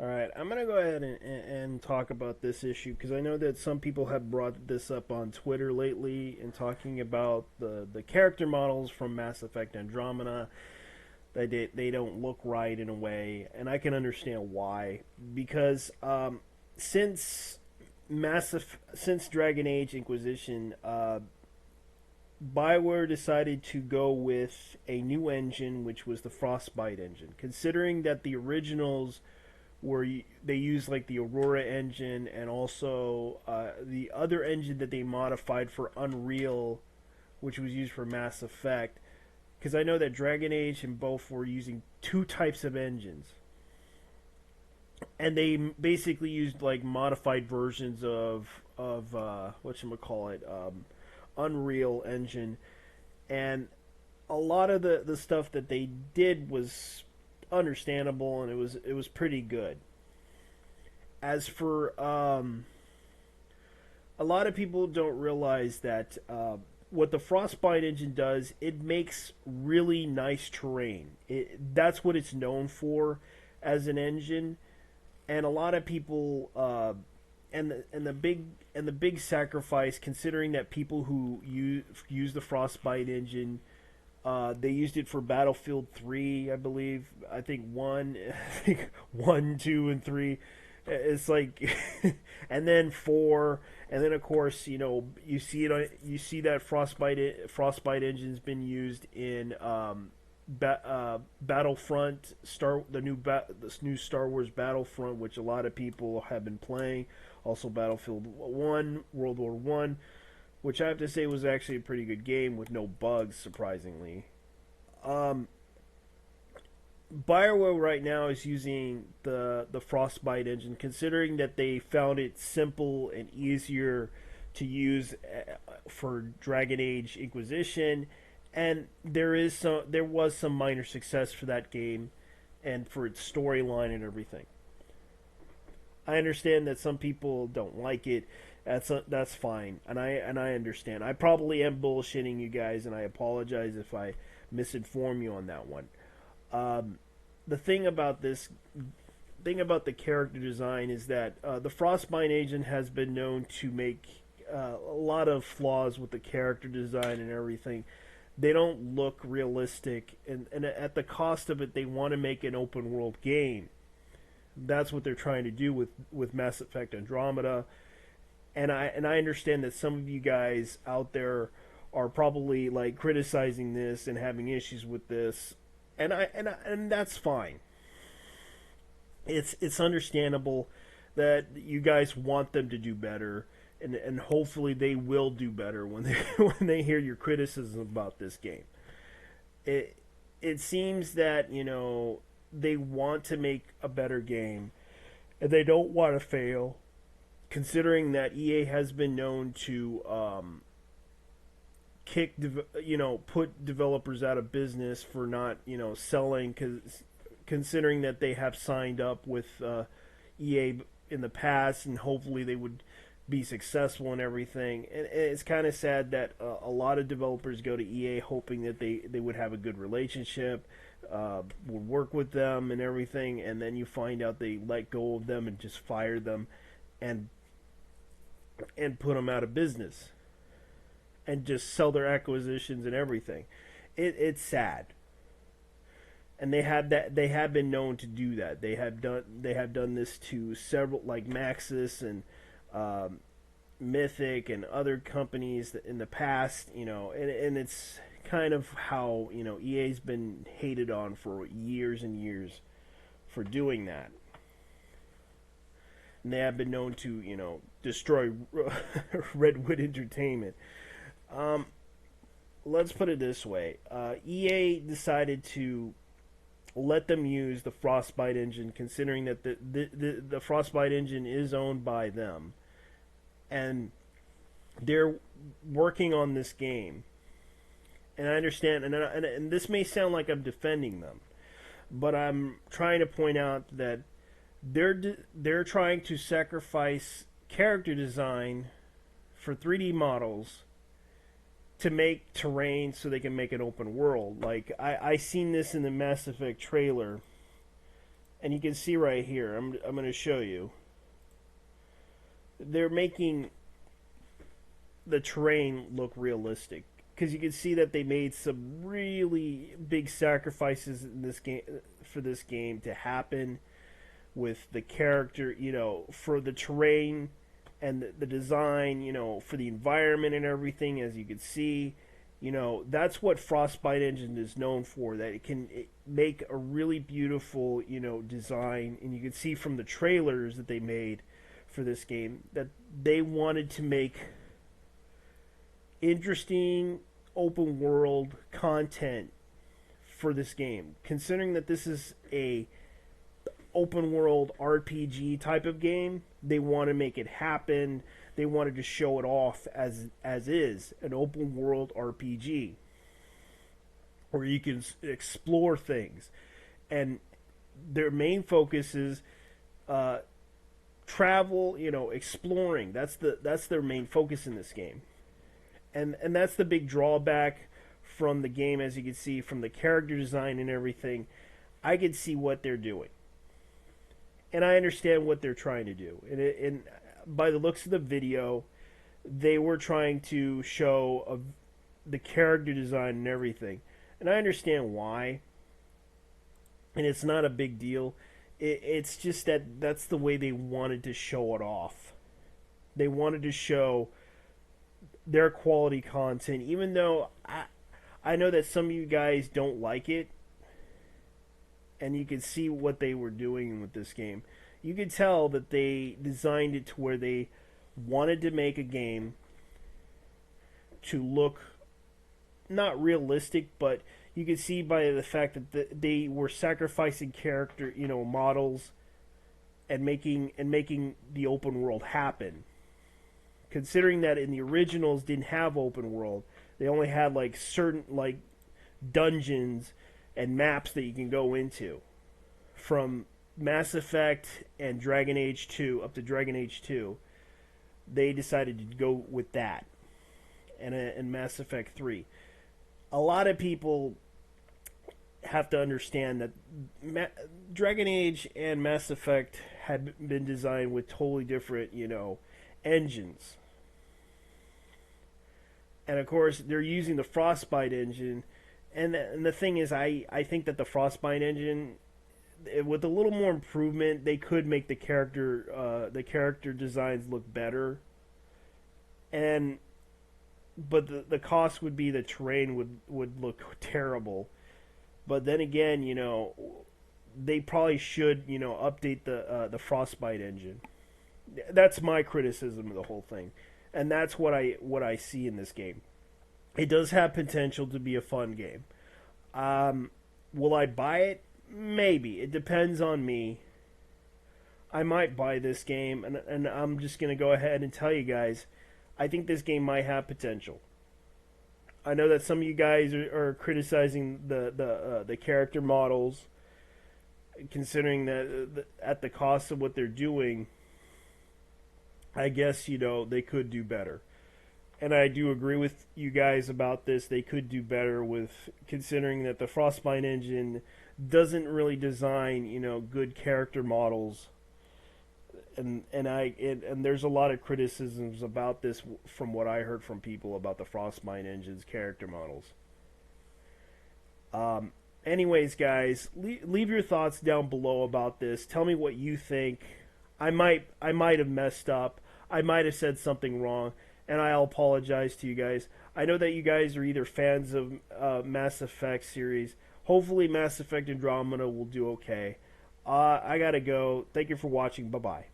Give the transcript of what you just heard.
All right, I'm gonna go ahead and talk about this issue because I know that some people have brought this up on Twitter lately and talking about the character models from Mass Effect Andromeda. They don't look right in a way, and I can understand why. Because since since Dragon Age Inquisition, Bioware decided to go with a new engine, which was the Frostbite engine. Considering that the originals where they use like the Aurora engine and also the other engine that they modified for Unreal, which was used for Mass Effect. Because I know that Dragon Age and both were using two types of engines, and they basically used like modified versions of what you call it, Unreal engine, and a lot of the stuff that they did was understandable and it was pretty good. As for a lot of people don't realize that what the Frostbite engine does, it makes really nice terrain. That's what it's known for as an engine, and a lot of people and the big sacrifice, considering that people who use the Frostbite engine, they used it for Battlefield 3, I believe. I think one, I think 1, 2, and 3. It's like, and then 4, and then of course you see that Frostbite engine's been used in Battlefront this new Star Wars Battlefront, which a lot of people have been playing. Also Battlefield 1, World War 1, which I have to say was actually a pretty good game with no bugs, surprisingly. Um, Bioware right now is using the Frostbite engine, considering that they found it simple and easier to use for Dragon Age Inquisition, and there was some minor success for that game and for its storyline and everything. I understand that some people don't like it. That's fine, and I understand. I probably am bullshitting you guys, and I apologize if I misinform you on that one. Um, the thing about the character design is that the Frostbite agent has been known to make a lot of flaws with the character design and everything. They don't look realistic, and at the cost of it, they want to make an open world game. That's what they're trying to do with Mass Effect Andromeda, and I understand that some of you guys out there are probably like criticizing this and having issues with this, and that's fine. It's understandable that you guys want them to do better, and hopefully they will do better when they when they hear your criticism about this game. It it seems that they want to make a better game and they don't want to fail, considering that EA has been known to put developers out of business for not selling, because considering that they have signed up with EA in the past and hopefully they would be successful and everything. And it's kind of sad that a lot of developers go to EA hoping that they would have a good relationship, would work with them and everything, and then you find out they let go of them and just fire them and put them out of business and just sell their acquisitions and everything. It's sad, and they have been known to do that. They have done this to several, like Maxis and um, Mythic and other companies in the past. And it's kind of how EA's been hated on for years and years for doing that. And they have been known to destroy Redwood Entertainment. Um, let's put it this way: EA decided to let them use the Frostbite engine, considering that the Frostbite engine is owned by them, and they're working on this game. And I understand, and this may sound like I'm defending them, but I'm trying to point out that they're trying to sacrifice character design for 3D models to make terrain so they can make an open world. Like I seen this in the Mass Effect trailer. And you can see right here, I'm going to show you. They're making the terrain look realistic because you can see that they made some really big sacrifices in this game for this game to happen with the character, for the terrain and the design, for the environment and everything. As you can see, that's what Frostbite Engine is known for, that it can make a really beautiful, design. And you can see from the trailers that they made for this game that they wanted to make interesting open world content for this game, considering that this is a open world RPG type of game. They want to make it happen. They wanted to show it off as is an open world RPG where you can explore things, and their main focus is travel, exploring. That's their main focus in this game. And that's the big drawback from the game. As you can see from the character design and everything, I can see what they're doing, and I understand what they're trying to do. And by the looks of the video, they were trying to show the character design and everything, and I understand why. And it's not a big deal. It's just that that's the way they wanted to show it off. They wanted to show their quality content, even though I know that some of you guys don't like it, and you can see what they were doing with this game. You can tell that they designed it to where they wanted to make a game to look not realistic, but you can see by the fact that they were sacrificing character, models, and making the open world happen. Considering that in the originals didn't have open world, they only had like certain like dungeons and maps that you can go into. From Mass Effect and Dragon Age 2 up to Dragon Age 2, they decided to go with that. And Mass Effect 3. A lot of people have to understand that Dragon Age and Mass Effect had been designed with totally different, engines. And of course, they're using the Frostbite engine. And the thing is, I think that the Frostbite engine, with a little more improvement, they could make the character designs look better. But the cost would be the terrain would look terrible. But then again, they probably should, update the Frostbite engine. That's my criticism of the whole thing, and that's what I see in this game. It does have potential to be a fun game. Will I buy it? Maybe. It depends on me. I might buy this game, and I'm just gonna go ahead and tell you guys, I think this game might have potential. I know that some of you guys are criticizing the character models, considering that at the cost of what they're doing. I guess, they could do better. And I do agree with you guys about this. They could do better with, considering that the Frostbite engine doesn't really design, good character models. And there's a lot of criticisms about this from what I heard from people about the Frostbite engine's character models. Anyways, guys, leave your thoughts down below about this. Tell me what you think. I might have messed up. I might have said something wrong, and I'll apologize to you guys. I know that you guys are either fans of Mass Effect series. Hopefully Mass Effect Andromeda will do okay. I gotta go. Thank you for watching. Bye-bye.